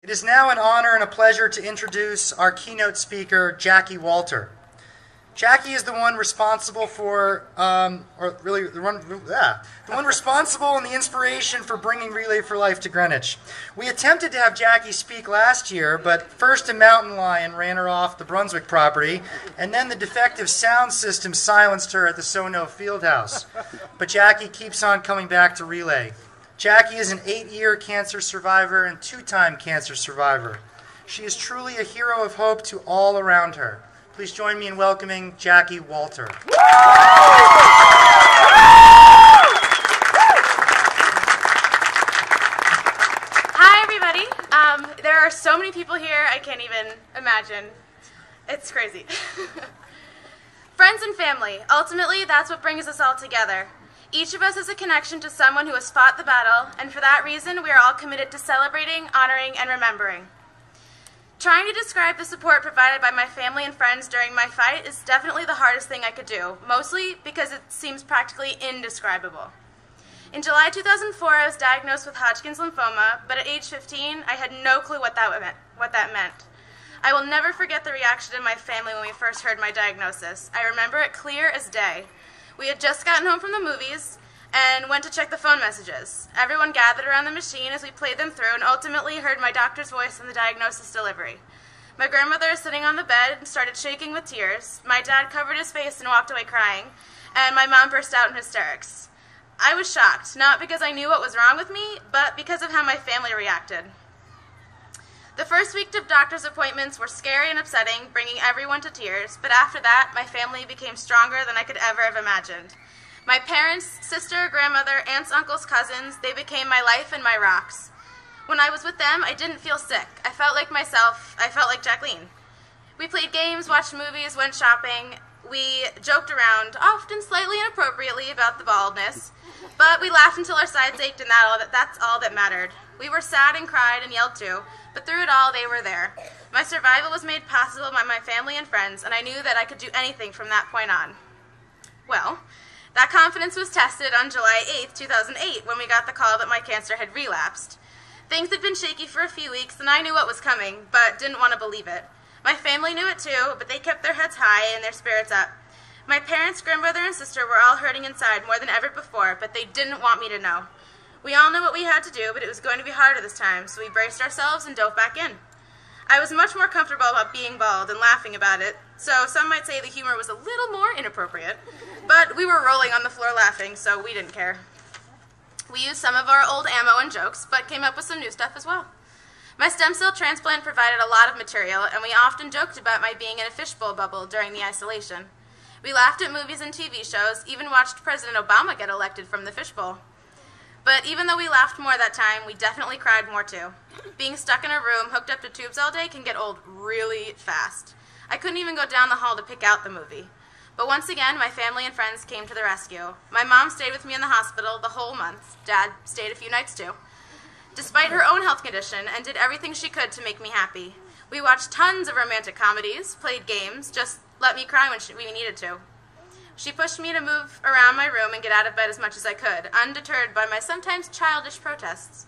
It is now an honor and a pleasure to introduce our keynote speaker, Jacqui Walter. Jacqui is the one responsible for, the one responsible and the inspiration for bringing Relay for Life to Greenwich. We attempted to have Jacqui speak last year, but first a mountain lion ran her off the Brunswick property, and then the defective sound system silenced her at the Sono Fieldhouse. But Jacqui keeps on coming back to Relay. Jacqui is an 8-year cancer survivor and 2-time cancer survivor. She is truly a hero of hope to all around her. Please join me in welcoming Jacqui Walter. Hi, everybody. There are so many people here, I can't even imagine. It's crazy. Friends and family. Ultimately, that's what brings us all together. Each of us has a connection to someone who has fought the battle, and for that reason, we are all committed to celebrating, honoring, and remembering. Trying to describe the support provided by my family and friends during my fight is definitely the hardest thing I could do, mostly because it seems practically indescribable. In July 2004, I was diagnosed with Hodgkin's lymphoma, but at age 15, I had no clue what that meant. I will never forget the reaction of my family when we first heard my diagnosis. I remember it clear as day. We had just gotten home from the movies and went to check the phone messages. Everyone gathered around the machine as we played them through and ultimately heard my doctor's voice in the diagnosis delivery. My grandmother was sitting on the bed and started shaking with tears. My dad covered his face and walked away crying, and my mom burst out in hysterics. I was shocked, not because I knew what was wrong with me, but because of how my family reacted. The first week of doctor's appointments were scary and upsetting, bringing everyone to tears, but after that, my family became stronger than I could ever have imagined. My parents, sister, grandmother, aunts, uncles, cousins, they became my life and my rocks. When I was with them, I didn't feel sick. I felt like myself. I felt like Jacqueline. We played games, watched movies, went shopping. We joked around, often slightly inappropriately, about the baldness, but we laughed until our sides ached, and that's all that mattered. We were sad and cried and yelled too, but through it all, they were there. My survival was made possible by my family and friends, and I knew that I could do anything from that point on. Well, that confidence was tested on July 8th, 2008, when we got the call that my cancer had relapsed. Things had been shaky for a few weeks, and I knew what was coming, but didn't want to believe it. My family knew it too, but they kept their heads high and their spirits up. My parents, grandmother, and sister were all hurting inside more than ever before, but they didn't want me to know. We all knew what we had to do, but it was going to be harder this time, so we braced ourselves and dove back in. I was much more comfortable about being bald and laughing about it, so some might say the humor was a little more inappropriate, but we were rolling on the floor laughing, so we didn't care. We used some of our old ammo and jokes, but came up with some new stuff as well. My stem cell transplant provided a lot of material, and we often joked about my being in a fishbowl bubble during the isolation. We laughed at movies and TV shows, even watched President Obama get elected from the fishbowl. But even though we laughed more that time, we definitely cried more too. Being stuck in a room hooked up to tubes all day can get old really fast. I couldn't even go down the hall to pick out the movie. But once again, my family and friends came to the rescue. My mom stayed with me in the hospital the whole month. Dad stayed a few nights too, despite her own health condition, and did everything she could to make me happy. We watched tons of romantic comedies, played games, just let me cry when we needed to. She pushed me to move around my room and get out of bed as much as I could, undeterred by my sometimes childish protests.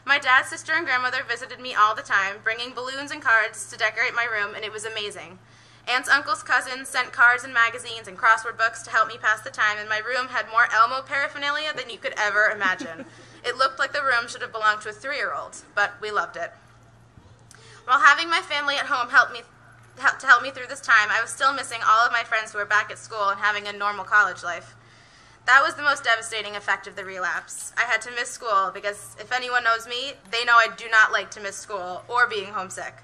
My dad, sister, and grandmother visited me all the time, bringing balloons and cards to decorate my room, and it was amazing. Aunts, uncles, cousins sent cards and magazines and crossword books to help me pass the time, and my room had more Elmo paraphernalia than you could ever imagine. It looked like the room should have belonged to a 3-year-old, but we loved it. While having my family at home help me through this time, I was still missing all of my friends who were back at school and having a normal college life. That was the most devastating effect of the relapse. I had to miss school because if anyone knows me, they know I do not like to miss school or being homesick.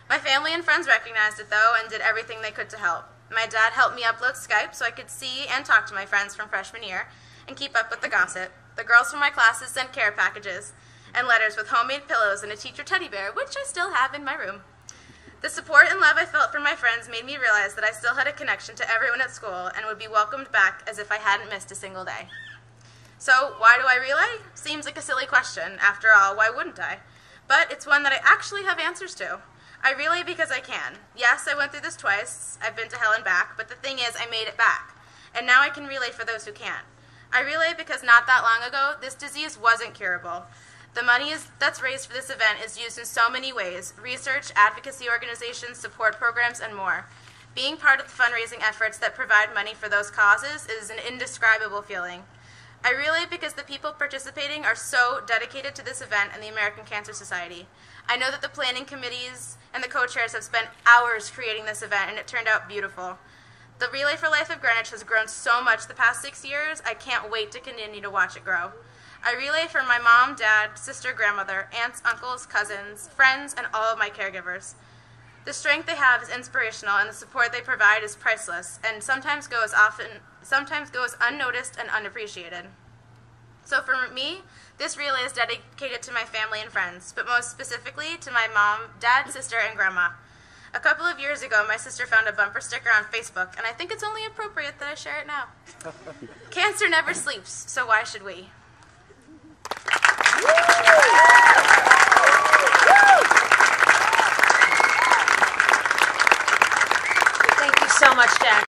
My family and friends recognized it though and did everything they could to help. My dad helped me upload Skype so I could see and talk to my friends from freshman year and keep up with the gossip. The girls from my classes sent care packages and letters with homemade pillows and a teacher teddy bear, which I still have in my room. The support and love I felt from my friends made me realize that I still had a connection to everyone at school and would be welcomed back as if I hadn't missed a single day. So why do I relay? Seems like a silly question. After all, why wouldn't I? But it's one that I actually have answers to. I relay because I can. Yes, I went through this twice. I've been to hell and back, but the thing is, I made it back. And now I can relay for those who can't. I relay because not that long ago, this disease wasn't curable. The money that's raised for this event is used in so many ways: research, advocacy organizations, support programs, and more. Being part of the fundraising efforts that provide money for those causes is an indescribable feeling. I relay because the people participating are so dedicated to this event and the American Cancer Society. I know that the planning committees and the co-chairs have spent hours creating this event, and it turned out beautiful. The Relay for Life of Greenwich has grown so much the past 6 years, I can't wait to continue to watch it grow. I relay for my mom, dad, sister, grandmother, aunts, uncles, cousins, friends, and all of my caregivers. The strength they have is inspirational, and the support they provide is priceless, and sometimes goes unnoticed and unappreciated. So for me, this relay is dedicated to my family and friends, but most specifically to my mom, dad, sister, and grandma. A couple of years ago, my sister found a bumper sticker on Facebook, and I think it's only appropriate that I share it now. Cancer never sleeps, so why should we? Thank you so much, Jack.